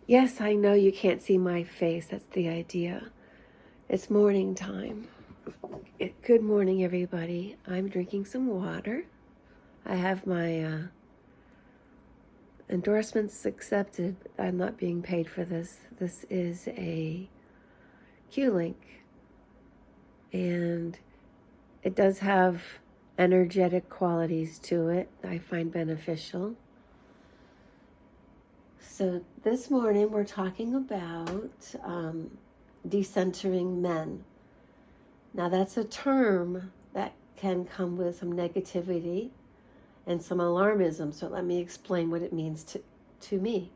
Yes, I know you can't see my face. That's the idea. It's morning time. Good morning, everybody. I'm drinking some water. I have my endorsements accepted. I'm not being paid for this. This is a Q-Link. And it does have energetic qualities to it I find beneficial. So this morning we're talking about decentering men. Now that's a term that can come with some negativity and some alarmism. So let me explain what it means to me.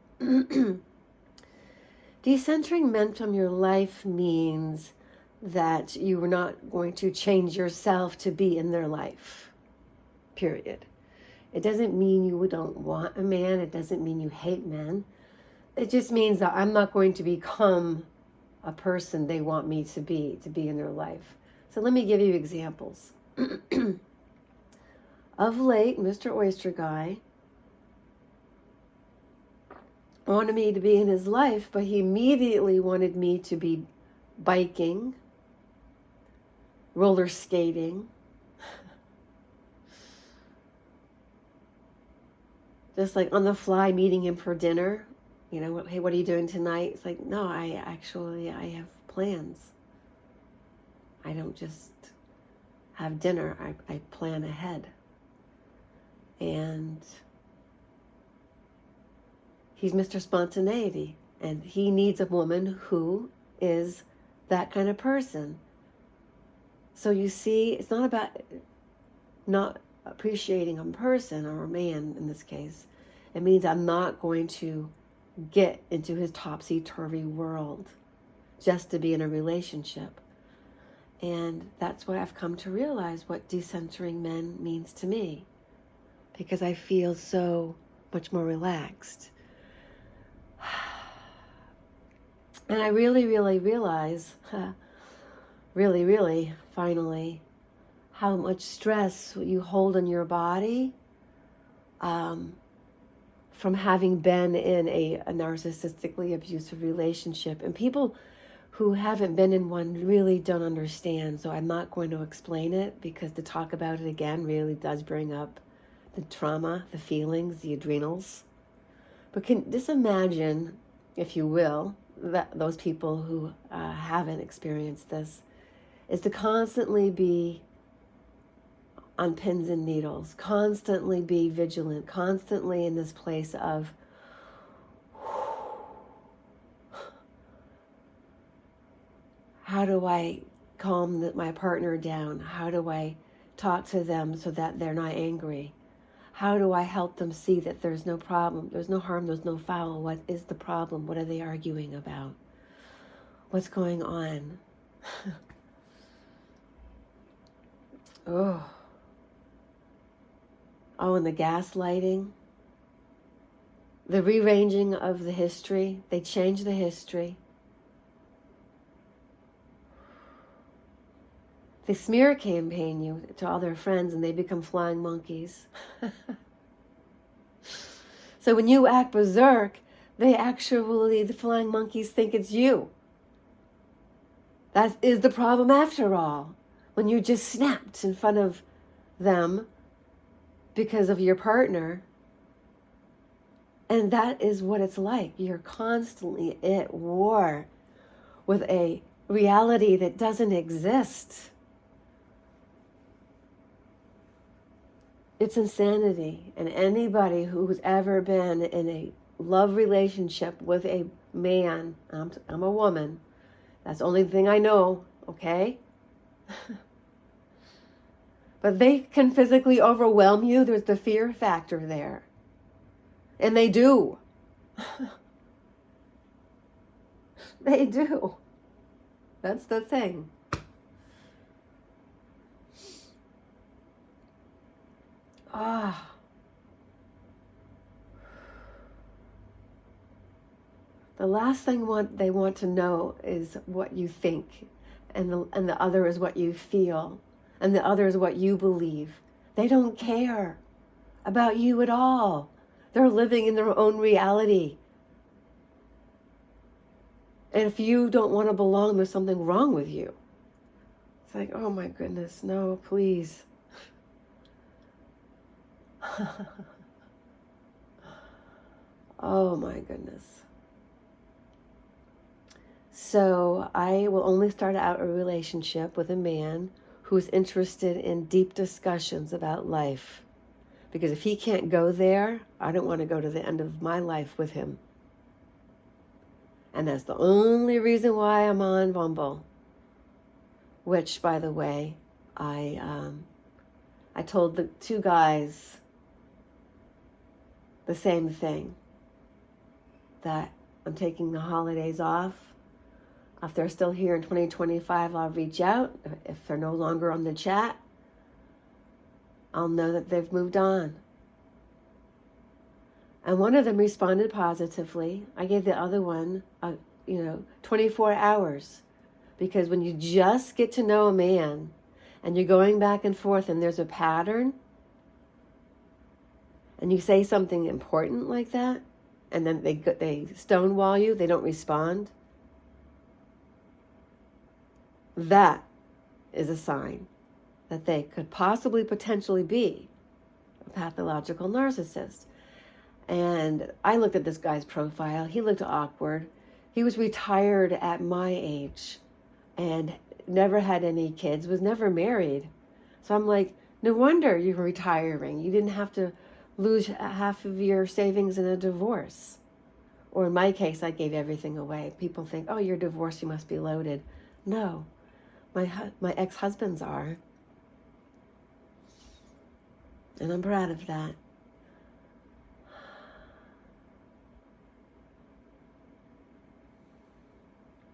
Decentering men from your life means that you are not going to change yourself to be in their life, period. It doesn't mean you don't want a man. It doesn't mean you hate men. It just means that I'm not going to become a person they want me to be in their life. So let me give you examples. Of late, Mr. Oyster Guy wanted me to be in his life, but he immediately wanted me to be biking, roller skating, just like on the fly meeting him for dinner. You know, hey, what are you doing tonight? It's like, no, I have plans. I don't just have dinner. I plan ahead. And he's Mr. Spontaneity. And he needs a woman who is that kind of person. So you see, it's not about not appreciating a person or a man in this case. It means I'm not going to get into his topsy-turvy world just to be in a relationship. And that's what I've come to realize what decentering men means to me, because I feel so much more relaxed. And I really realize, really, finally, how much stress you hold on your body from having been in a narcissistically abusive relationship. And people who haven't been in one really don't understand. So I'm not going to explain it, because to talk about it again really does bring up the trauma, the feelings, the adrenals. But just imagine, if you will, that those people who haven't experienced this, is to constantly be on pins and needles, constantly be vigilant, constantly in this place of how do I calm my partner down? How do I talk to them so that they're not angry? How do I help them see that there's no problem, there's no harm, there's no foul? What is the problem? What are they arguing about? What's going on? Oh, and the gaslighting, the rearranging of the history. They change the history. They smear campaign you to all their friends, and they become flying monkeys. So when you act berserk, the flying monkeys think it's you. That is the problem after all. When you just snapped in front of them because of your partner. And that is what it's like. You're constantly at war with a reality that doesn't exist. It's insanity. And anybody who's ever been in a love relationship with a man, I'm a woman, that's the only thing I know, okay? But they can physically overwhelm you. There's the fear factor there. And they do. They do. That's the thing. The last thing they want to know is what you think, and the other is what you feel, and the other is what you believe. They don't care about you at all. They're living in their own reality. And if you don't want to belong, there's something wrong with you. It's like, oh my goodness, no, please. Oh my goodness. So I will only start out a relationship with a man who's interested in deep discussions about life. Because if he can't go there, I don't want to go to the end of my life with him. And that's the only reason why I'm on Bumble. Which, by the way, I told the two guys the same thing. That I'm taking the holidays off. If they're still here in 2025, I'll reach out. If they're no longer on the chat, I'll know that they've moved on. And one of them responded positively. I gave the other one, 24 hours. Because when you just get to know a man and you're going back and forth and there's a pattern and you say something important like that and then they stonewall you, they don't respond, that is a sign that they could possibly potentially be a pathological narcissist. And I looked at this guy's profile. He looked awkward. He was retired at my age and never had any kids, was never married. So I'm like, no wonder you're retiring. You didn't have to lose half of your savings in a divorce. Or in my case, I gave everything away. People think, oh, you're divorced, you must be loaded. No, my ex-husbands are. And I'm proud of that.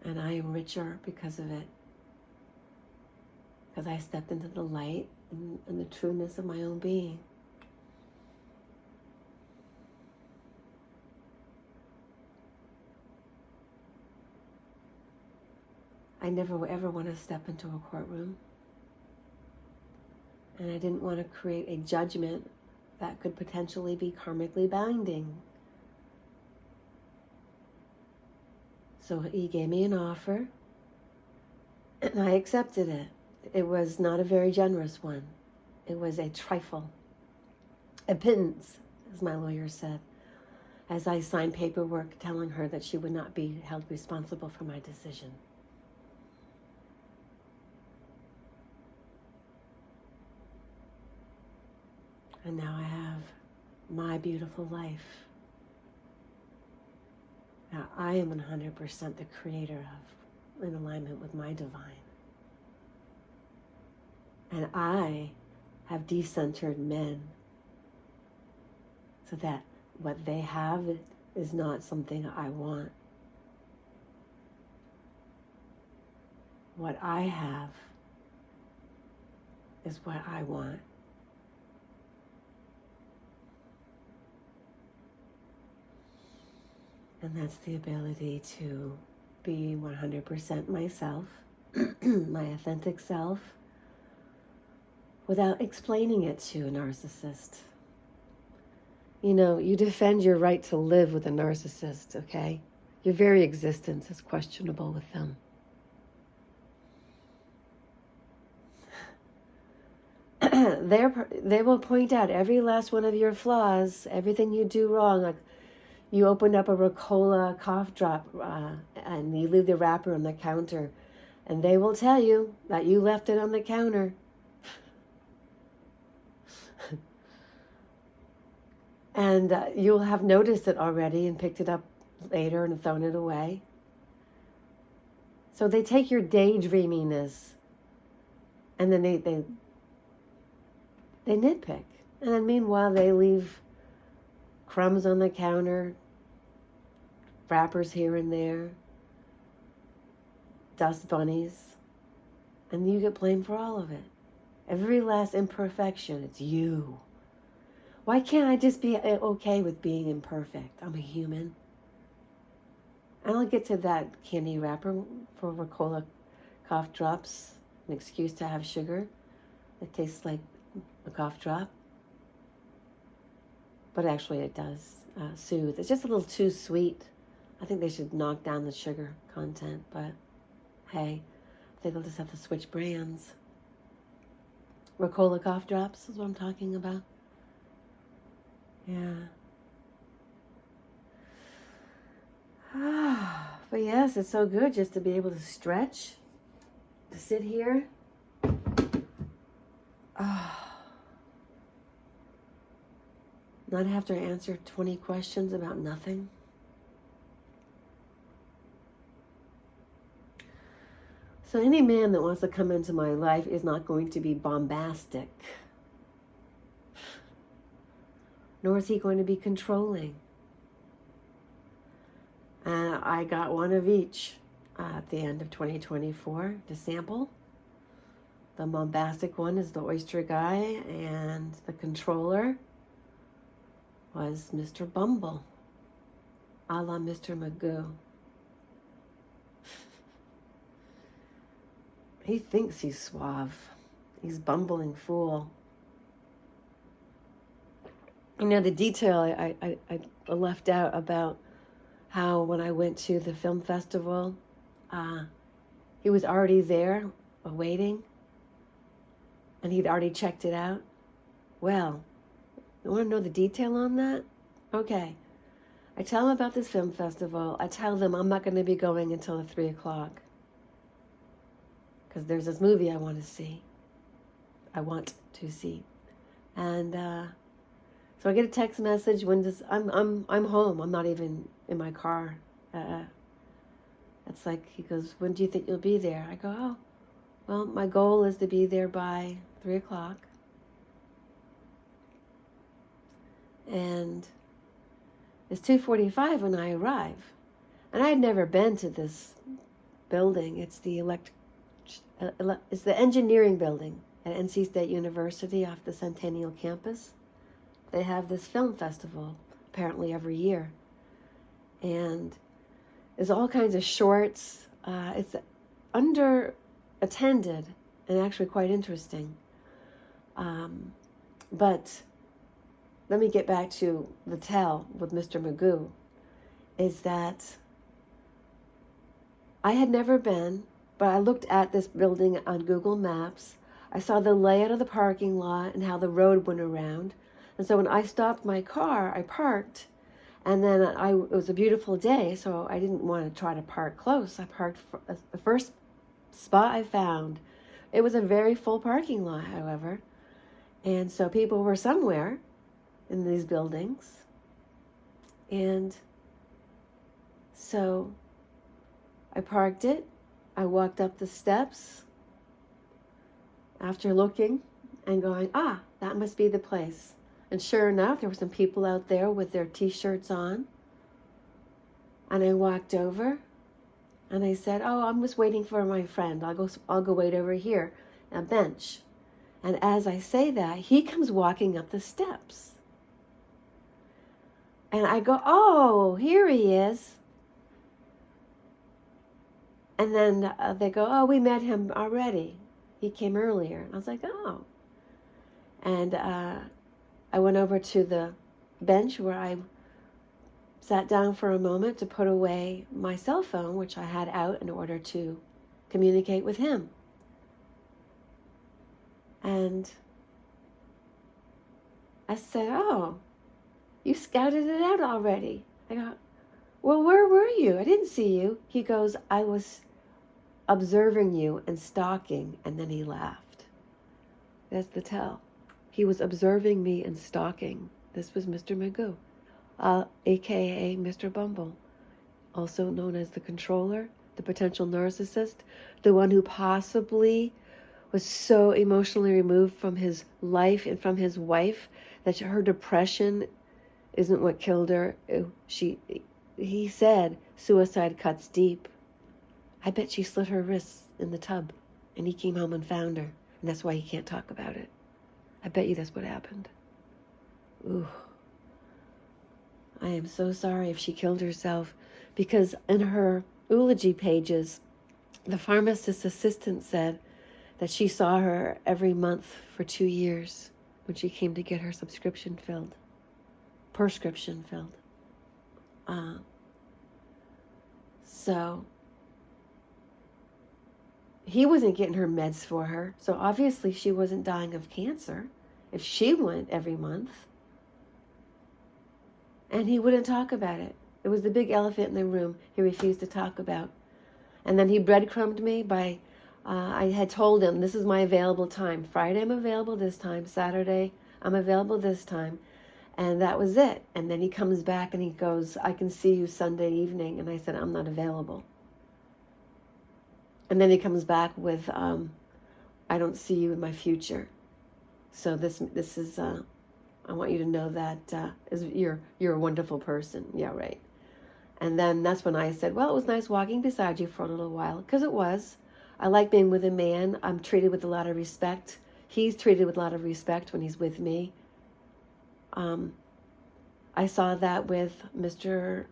And I am richer because of it. Because I stepped into the light and the trueness of my own being. I never ever want to step into a courtroom. And I didn't want to create a judgment that could potentially be karmically binding. So he gave me an offer, and I accepted it. It was not a very generous one. It was a trifle, a pittance, as my lawyer said, as I signed paperwork telling her that she would not be held responsible for my decision. And now I have my beautiful life. Now I am 100% the creator of, in alignment with my divine. And I have decentered men so that what they have is not something I want. What I have is what I want. And that's the ability to be 100% myself, my authentic self, without explaining it to a narcissist. You know, you defend your right to live with a narcissist, okay? Your very existence is questionable with them. They will point out every last one of your flaws, everything you do wrong. Like you opened up a Ricola cough drop and you leave the wrapper on the counter, and they will tell you that you left it on the counter. And you'll have noticed it already and picked it up later and thrown it away. So they take your daydreaminess and then they nitpick. And then meanwhile, they leave crumbs on the counter, wrappers here and there, dust bunnies, and you get blamed for all of it. Every last imperfection, it's you. Why can't I just be okay with being imperfect? I'm a human. And I'll get to that candy wrapper for Ricola cough drops, an excuse to have sugar. It tastes like a cough drop. But actually it does soothe. It's just a little too sweet I think they should knock down the sugar content, but hey, I think they'll just have to switch brands. Ricola cough drops is what I'm talking about. Yeah. But yes, it's so good just to be able to stretch, to sit here. Not have to answer 20 questions about nothing. So any man that wants to come into my life is not going to be bombastic. Nor is he going to be controlling. And I got one of each at the end of 2024 to sample. The bombastic one is the oyster guy, and the controller was Mr. Bumble, a la Mr. Magoo. He thinks he's suave. He's bumbling fool. You know, the detail I left out about how when I went to the film festival, he was already there waiting, and he'd already checked it out. Well, you want to know the detail on that? Okay. I tell them about this film festival. I tell them I'm not going to be going until 3 o'clock. Because there's this movie I want to see. And so I get a text message when I'm home. I'm not even in my car. It's like, he goes, when do you think you'll be there? I go, oh, well, my goal is to be there by 3 o'clock. And it's 2:45 when I arrive. And I had never been to this building. It's the engineering building at NC State University off the Centennial campus. They have this film festival apparently every year. And there's all kinds of shorts. It's under-attended and actually quite interesting. But let me get back to the tell with Mr. Magoo, is that I had never been, but I looked at this building on Google Maps. I saw the layout of the parking lot and how the road went around. And so when I stopped my car, I parked, and then it was a beautiful day, so I didn't want to try to park close. I parked the first spot I found. It was a very full parking lot, however. And so people were somewhere in these buildings. And so I parked it. I walked up the steps after looking and going, that must be the place. And sure enough, there were some people out there with their t-shirts on. And I walked over and I said, I'm just waiting for my friend. I'll go wait over here on a bench. And as I say that, he comes walking up the steps. And I go, here he is. And then they go, we met him already. He came earlier. And I was like, oh. And I went over to the bench where I sat down for a moment to put away my cell phone, which I had out in order to communicate with him. And I said, you scouted it out already. I go, well, where were you? I didn't see you. He goes, I was observing you and stalking. And then he laughed. That's the tell. He was observing me and stalking. This was Mr. Magoo, a.k.a. Mr. Bumble, also known as the controller, the potential narcissist, the one who possibly was so emotionally removed from his life and from his wife that her depression isn't what killed her. He said, suicide cuts deep. I bet she slit her wrists in the tub, and he came home and found her, and that's why he can't talk about it. I bet you that's what happened. Ooh. I am so sorry if she killed herself, because in her eulogy pages, the pharmacist's assistant said that she saw her every month for 2 years when she came to get her prescription filled. So he wasn't getting her meds for her. So obviously she wasn't dying of cancer if she went every month. And he wouldn't talk about it. It was the big elephant in the room he refused to talk about. And then he breadcrumbed me by, I had told him, this is my available time. Friday I'm available this time. Saturday I'm available this time. And that was it. And then he comes back and he goes, I can see you Sunday evening. And I said, I'm not available. And then he comes back with, I don't see you in my future. So this is, I want you to know that you're a wonderful person. Yeah, right. And then that's when I said, well, it was nice walking beside you for a little while, because it was. I like being with a man. I'm treated with a lot of respect. He's treated with a lot of respect when he's with me. I saw that with Mr.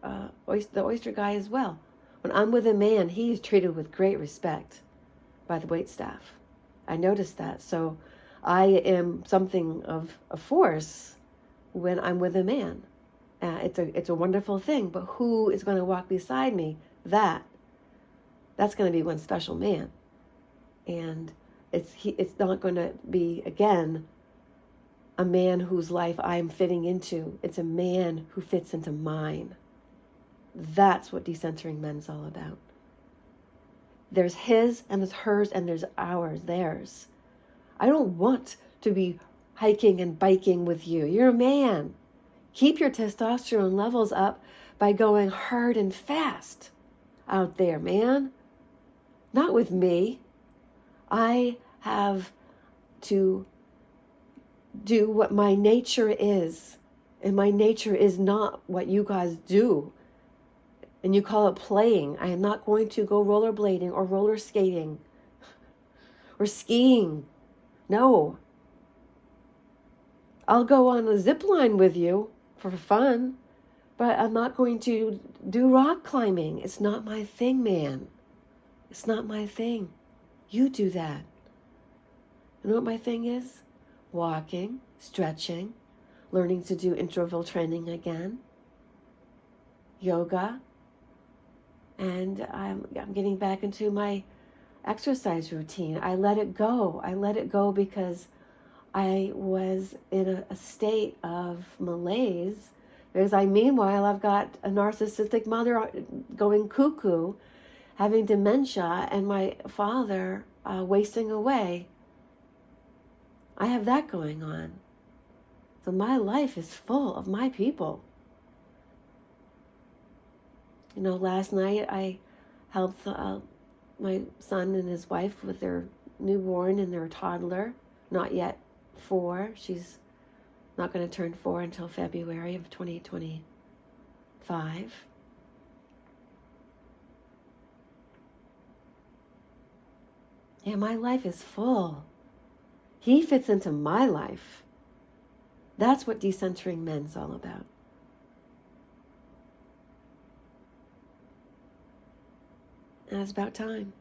The oyster guy as well. When I'm with a man, he's treated with great respect by the waitstaff. I noticed that. So I am something of a force when I'm with a man. It's a wonderful thing, but who is going to walk beside me? That's going to be one special man. And it's not going to be, again, a man whose life I'm fitting into. It's a man who fits into mine. That's what Decentering Men's all about. There's his and there's hers and there's ours, theirs. I don't want to be hiking and biking with you. You're a man. Keep your testosterone levels up by going hard and fast out there, man. Not with me. I have to do what my nature is. And my nature is not what you guys do. And you call it playing. I am not going to go rollerblading or roller skating or skiing. No. I'll go on a zip line with you for fun, but I'm not going to do rock climbing. It's not my thing, man. It's not my thing. You do that. You know what my thing is? Walking, stretching, learning to do interval training again, yoga, and I'm getting back into my exercise routine. I let it go. I let it go because I was in a state of malaise. Because meanwhile, I've got a narcissistic mother going cuckoo, having dementia, and my father wasting away. I have that going on. So my life is full of my people. You know, last night I helped my son and his wife with their newborn and their toddler, not yet 4. She's not going to turn 4 until February of 2025. Yeah, my life is full. He fits into my life. That's what Decentering Men's all about. And it's about time.